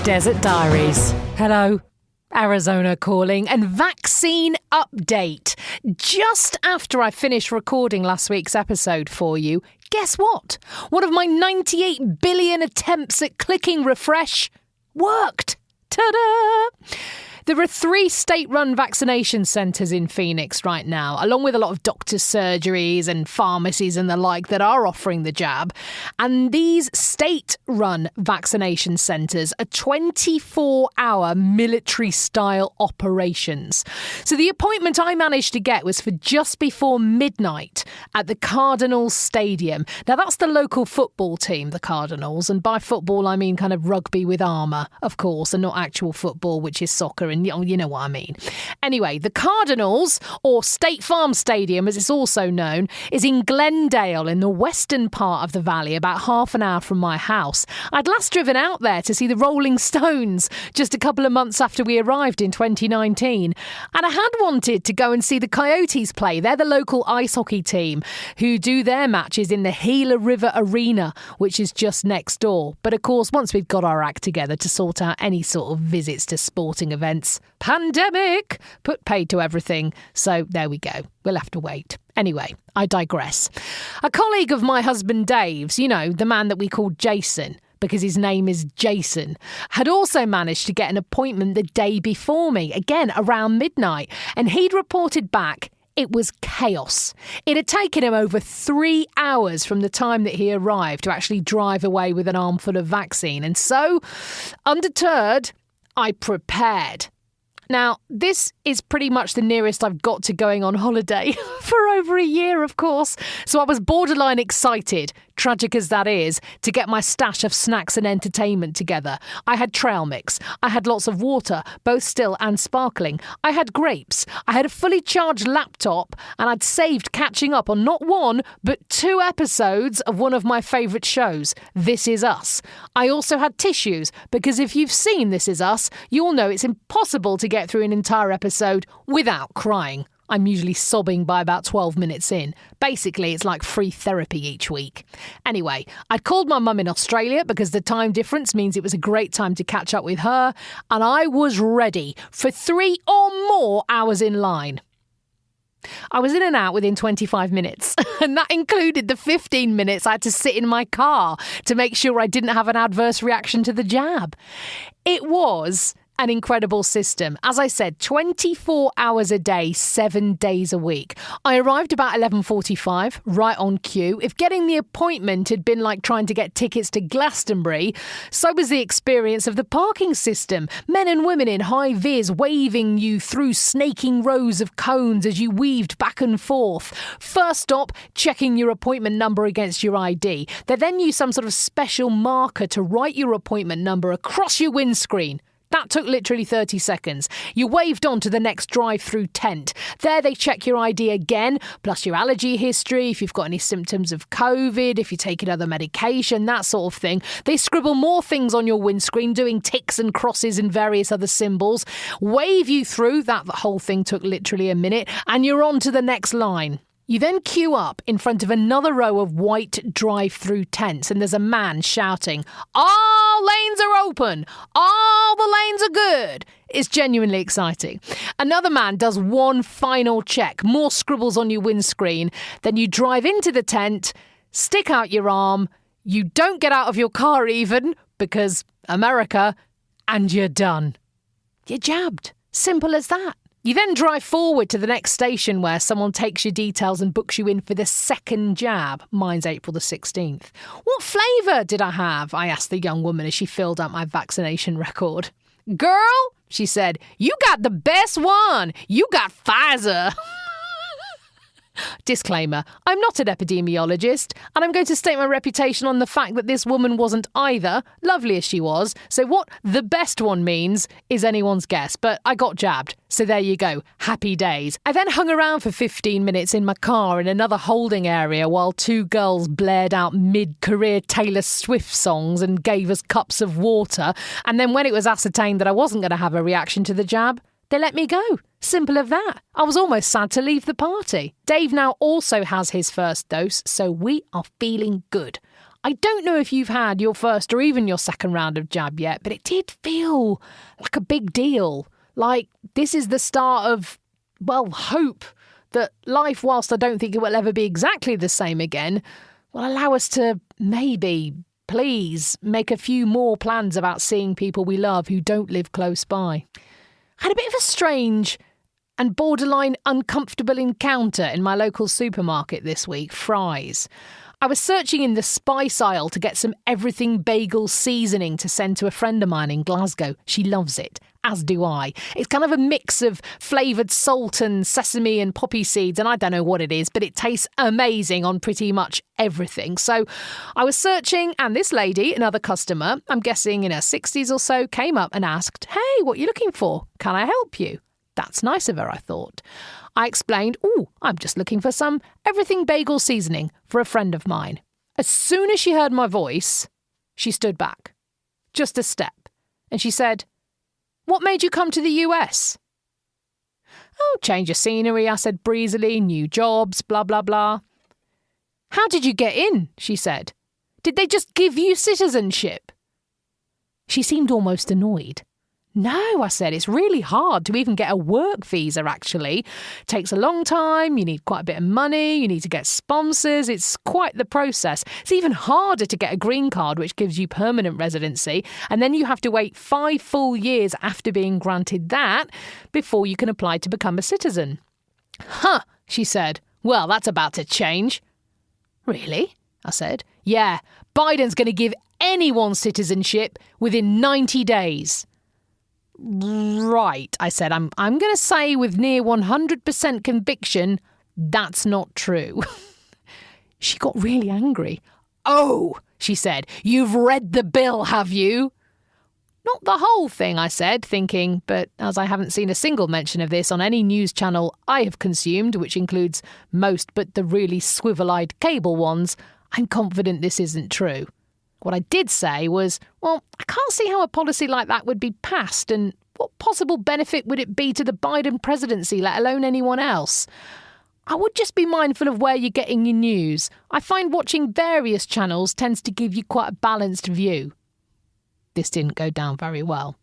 Desert Diaries. Hello, Arizona calling, and vaccine update. Just after I finished recording last week's episode for you, guess what? One of my 98 billion attempts at clicking refresh worked. Ta-da! There are 3 state-run vaccination centres in Phoenix right now, along with a lot of doctors' surgeries and pharmacies and the like that are offering the jab. And these state-run vaccination centres are 24-hour military-style operations. So the appointment I managed to get was for just before midnight at the Cardinals Stadium. Now, that's the local football team, the Cardinals, and by football I mean kind of rugby with armour, of course, and not actual football, which is soccer, and you know what I mean. Anyway, the Cardinals, or State Farm Stadium as it's also known, is in Glendale in the western part of the valley, about half an hour from my house. I'd last driven out there to see the Rolling Stones just a couple of months after we arrived in 2019. And I had wanted to go and see the Coyotes play. They're the local ice hockey team who do their matches in the Gila River Arena, which is just next door. But of course, once we've got our act together to sort out any sort of visits to sporting events, pandemic put paid to everything. So there we go. We'll have to wait. Anyway, I digress. A colleague of my husband Dave's, you know, the man that we called Jason, because his name is Jason, had also managed to get an appointment the day before me, again around midnight, and he'd reported back it was chaos. It had taken him over 3 hours from the time that he arrived to actually drive away with an armful of vaccine. And so, undeterred, I prepared. Now, this is pretty much the nearest I've got to going on holiday for over a year, of course. So I was borderline excited, tragic as that is, to get my stash of snacks and entertainment together. I had trail mix. I had lots of water, both still and sparkling. I had grapes. I had a fully charged laptop, and I'd saved catching up on not 1, but 2 episodes of one of my favourite shows, This Is Us. I also had tissues, because if you've seen This Is Us, you'll know it's impossible to get through an entire episode without crying. I'm usually sobbing by about 12 minutes in. Basically, it's like free therapy each week. Anyway, I'd called my mum in Australia because the time difference means it was a great time to catch up with her, and I was ready for 3 or more hours in line. I was in and out within 25 minutes, and that included the 15 minutes I had to sit in my car to make sure I didn't have an adverse reaction to the jab. It was an incredible system. As I said, 24 hours a day, 7 days a week. I arrived about 11:45, right on cue. If getting the appointment had been like trying to get tickets to Glastonbury, so was the experience of the parking system. Men and women in high vis waving you through snaking rows of cones as you weaved back and forth. First stop, checking your appointment number against your ID. They then use some sort of special marker to write your appointment number across your windscreen. That took literally 30 seconds. You waved on to the next drive-thru tent. There they check your ID again, plus your allergy history, if you've got any symptoms of COVID, if you're taking other medication, that sort of thing. They scribble more things on your windscreen, doing ticks and crosses and various other symbols. Wave you through, that whole thing took literally a minute, and you're on to the next line. You then queue up in front of another row of white drive-thru tents, and there's a man shouting, "All lanes are open! All the lanes are good!" It's genuinely exciting. Another man does one final check, more scribbles on your windscreen. Then you drive into the tent, stick out your arm, you don't get out of your car even, because America, and you're done. You're jabbed. Simple as that. You then drive forward to the next station where someone takes your details and books you in for the second jab. Mine's April the 16th. "What flavour did I have?" I asked the young woman as she filled out my vaccination record. "Girl," she said, "you got the best one. You got Pfizer." Disclaimer, I'm not an epidemiologist, and I'm going to stake my reputation on the fact that this woman wasn't either, lovely as she was, so what the best one means is anyone's guess, but I got jabbed, so there you go, happy days. I then hung around for 15 minutes in my car in another holding area while 2 girls blared out mid-career Taylor Swift songs and gave us cups of water, and then when it was ascertained that I wasn't going to have a reaction to the jab, they let me go. Simple as that. I was almost sad to leave the party. Dave now also has his first dose, so we are feeling good. I don't know if you've had your first or even your second round of jab yet, but it did feel like a big deal. Like this is the start of, well, hope that life, whilst I don't think it will ever be exactly the same again, will allow us to maybe, please, make a few more plans about seeing people we love who don't live close by. I had a bit of a strange and borderline uncomfortable encounter in my local supermarket this week, Fry's. I was searching in the spice aisle to get some everything bagel seasoning to send to a friend of mine in Glasgow. She loves it, as do I. It's kind of a mix of flavoured salt and sesame and poppy seeds, and I don't know what it is, but it tastes amazing on pretty much everything. So I was searching, and this lady, another customer, I'm guessing in her 60s or so, came up and asked, "Hey, what are you looking for? Can I help you?" That's nice of her, I thought. I explained, I'm just looking for some everything bagel seasoning for a friend of mine. As soon as she heard my voice, she stood back, just a step, and she said, "What made you come to the US?" "Oh, change of scenery," I said breezily, "new jobs, blah, blah, blah." "How did you get in?" she said. "Did they just give you citizenship?" She seemed almost annoyed. "No," I said, "it's really hard to even get a work visa, actually. Takes a long time, you need quite a bit of money, you need to get sponsors, it's quite the process. It's even harder to get a green card, which gives you permanent residency, and then you have to wait 5 full years after being granted that before you can apply to become a citizen." "Huh," she said. "Well, that's about to change." "Really?" I said. "Yeah, Biden's going to give anyone citizenship within 90 days. "Right," I said. I'm going to say with near 100% conviction, that's not true." She got really angry. "Oh," she said, "you've read the bill, have you?" "Not the whole thing," I said, thinking, but as I haven't seen a single mention of this on any news channel I have consumed, which includes most but the really swivel-eyed cable ones, I'm confident this isn't true. What I did say was, well, I can't see how a policy like that would be passed, and what possible benefit would it be to the Biden presidency, let alone anyone else? I would just be mindful of where you're getting your news. I find watching various channels tends to give you quite a balanced view. This didn't go down very well.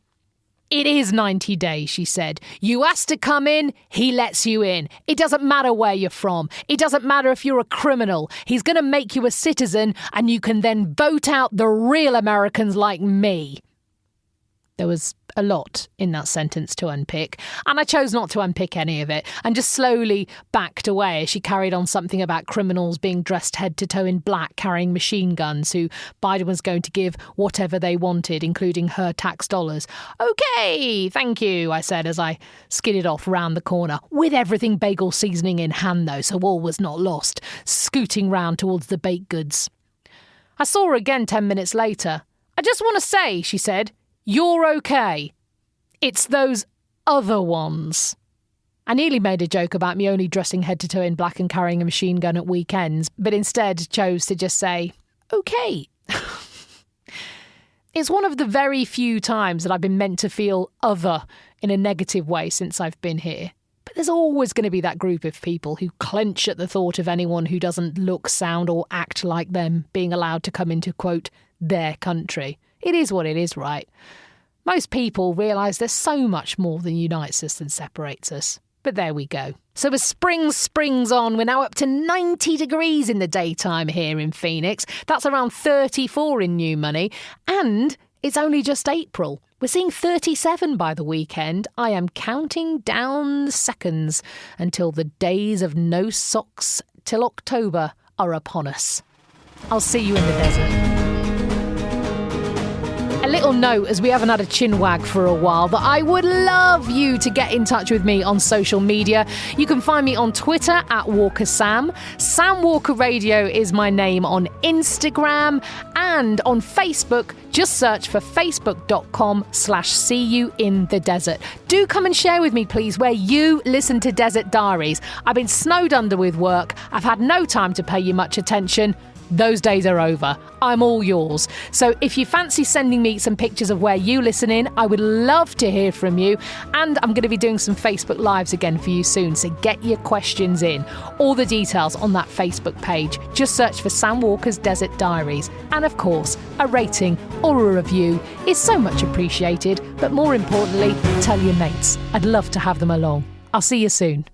"It is 90 days, she said. "You ask to come in, he lets you in. It doesn't matter where you're from. It doesn't matter if you're a criminal. He's going to make you a citizen, and you can then vote out the real Americans like me." There was a lot in that sentence to unpick, and I chose not to unpick any of it and just slowly backed away as she carried on something about criminals being dressed head to toe in black, carrying machine guns, who Biden was going to give whatever they wanted, including her tax dollars. "OK, thank you," I said as I skidded off round the corner, with everything bagel seasoning in hand though, so all was not lost, scooting round towards the baked goods. I saw her again 10 minutes later. "I just want to say," she said, "you're OK. It's those other ones." I nearly made a joke about me only dressing head to toe in black and carrying a machine gun at weekends, but instead chose to just say, "OK." It's one of the very few times that I've been meant to feel other in a negative way since I've been here. But there's always going to be that group of people who clench at the thought of anyone who doesn't look, sound or act like them being allowed to come into, quote, their country. It is what it is, right? Most people realise there's so much more than unites us than separates us. But there we go. So as spring springs on, we're now up to 90 degrees in the daytime here in Phoenix. That's around 34 in new money. And it's only just April. We're seeing 37 by the weekend. I am counting down the seconds until the days of no socks till October are upon us. I'll see you in the desert. A little note, as we haven't had a chinwag for a while, that I would love you to get in touch with me on social media. You can find me on Twitter at WalkerSam. Sam Walker Radio is my name on Instagram, and on Facebook, just search for facebook.com/see you in the desert. Do come and share with me, please, where you listen to Desert Diaries. I've been snowed under with work. I've had no time to pay you much attention. those days are over. I'm all yours. So if you fancy sending me some pictures of where you listen in, I would love to hear from you. And I'm going to be doing some Facebook Lives again for you soon, so get your questions in. All the details on that Facebook page. Just search for Sam Walker's Desert Diaries. And of course, a rating or a review is so much appreciated. But more importantly, tell your mates. I'd love to have them along. I'll see you soon.